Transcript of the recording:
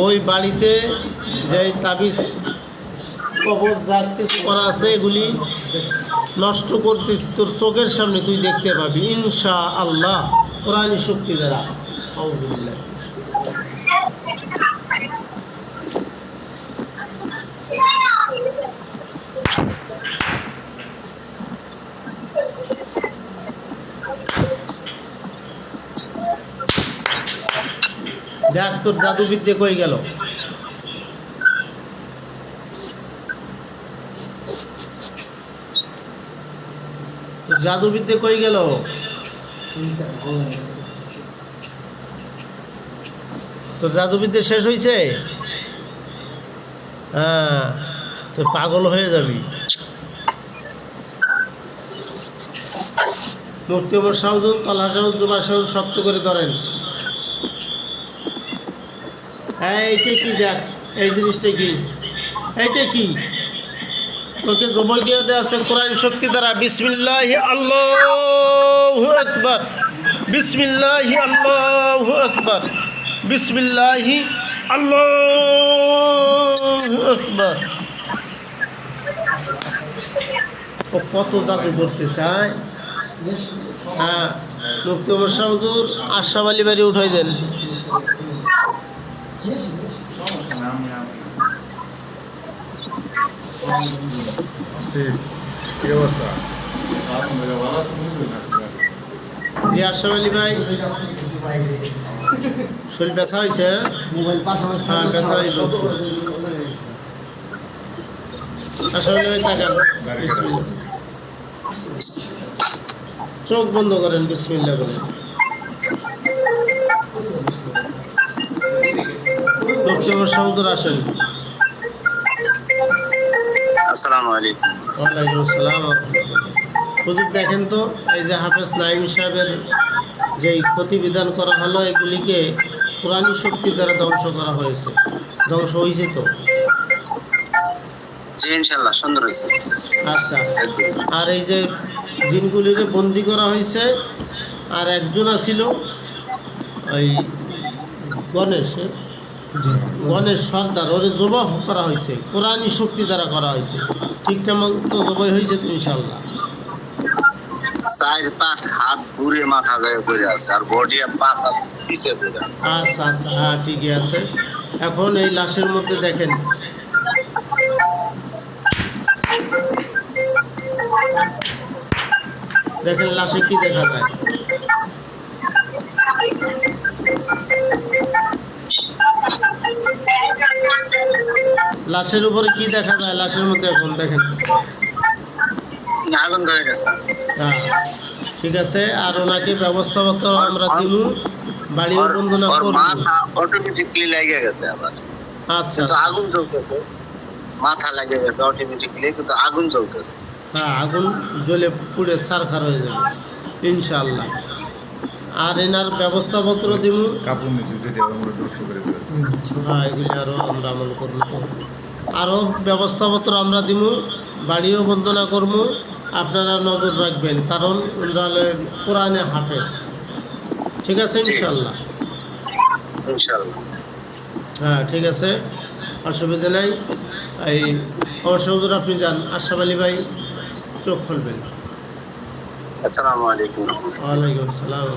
ওই বাড়িতে যে তাবিজ কবজ যা কিছু করা আছে এগুলি নষ্ট করতেছি তোর চোখের সামনে তুই দেখতে পাবি ইনশা আল্লাহ কোরআনী শক্তি দ্বারা। আলহামদুলিল্লাহ। দেখ তোর জাদুবিদ্যে কই গেল? তোর জাদুবিদ্যে কই গেল? তোর জাদুবিদ্যে শেষ হয়েছে? হ্যাঁ, তুই পাগল হয়ে যাবি। মুক্তি ওমর শাহজুদ, তলহা শাহজুদ, জুবা শাহজুদ শক্ত করে ধরেন। হ্যাঁ, এইটা কি? দেখ এই জিনিসটা কি? এইটা কি? তোকে জবই দিয়ে দেওয়া আছে কোরআন শক্তি দ্বারা। বিসমিল্লাহি আল্লাহু আকবার, বিসমিল্লাহি আল্লাহু আকবার, বিসমিল্লাহি আল্লাহু আকবার। ও কত জাদু করতে চায়। হ্যাঁ, মুফতি ওমর শাহজুর আশরাফ আলী বাড়ি উঠাই দেন। জি আশরাফ আলী ভাই, শরীর ব্যথা হয়েছে? হ্যাঁ, ব্যথা হয়েছে। আশরাফ আলী ভাই তাকান, বিসমিল্লাহ। চোখ বন্ধ করেন, বিসমিল্লাহ বলেন। মুফতি ওমর শাহজুর আসেন। আসসালামু আলাইকুম। ওয়ালাইকুম আসসালাম। হুজুর দেখেন তো, এই যে হাফেজ নাঈম সাহেবের যেই প্রতিবিধান করা হলো এগুলিকে কোরআনী শক্তি দ্বারা ধ্বংস করা হয়েছে। ধ্বংস হয়েছে তো? জি ইনশাআল্লাহ সুন্দর হয়েছে। আচ্ছা, আর এই যে জিনগুলিকে বন্দি করা হয়েছে, আর একজন ছিল ওই গণেশ গণেশ সর্দার, ওরে জবাই করা হয়েছে কোরআনী শক্তি দ্বারা করা হয়েছে। ঠিকঠাক মতো জবাই হয়েছে তো ইনশাআল্লাহ? 4-5 হাত ঘুরে মাথা গায়ে পড়ে আছে আর বডি 5 হাত পিছে পড়ে আছে। আচ্ছা আচ্ছা, হ্যাঁ ঠিকই আছে। এখন এই লাশের মধ্যে দেখেন, দেখেন লাশে কি দেখা যায়। লাশের উপরে কি দেখা যায়? লাশের মধ্যে এখন দেখেন আগুন ধরে গেছে। হ্যাঁ ঠিক আছে। আর ওনাকে ব্যবস্থাপত্র আমরা দিব, বাড়িও বন্দনা ওর করব। মাথা অটোমেটিকলি লেগে গেছে আবার। আচ্ছা কিন্তু আগুন জ্বলতেছে, মাথা লেগে গেছে অটোমেটিকলি, কিন্তু আগুন জ্বলতেছে। হ্যাঁ, আগুন জ্বলে পুড়ে ছারখার হয়ে যাবে ইনশাআল্লাহ। আর এনার ব্যবস্থাপত্র দিব, কাপড় নিচে যেটা আমরা দর্শক করে দেবো। হ্যাঁ এগুলি আরও আমরা আমল করব। তো আরও ব্যবস্থাপত্র আমরা দিব, বাড়িও বন্দনা করব। আপনারা নজর রাখবেন, কারণ ওনারা কোরআনে হাফেজ। ঠিক আছে ইনশাআল্লাহ? ইনশাআল্লাহ। হ্যাঁ ঠিক আছে, অসুবিধা নাই। এই অবশ্য হুজুর আপনি যান, আশরাফ আলী ভাই চোখ খুলবেন। আসসালামু আলাইকুম। ওয়ালাইকুম আসসালাম।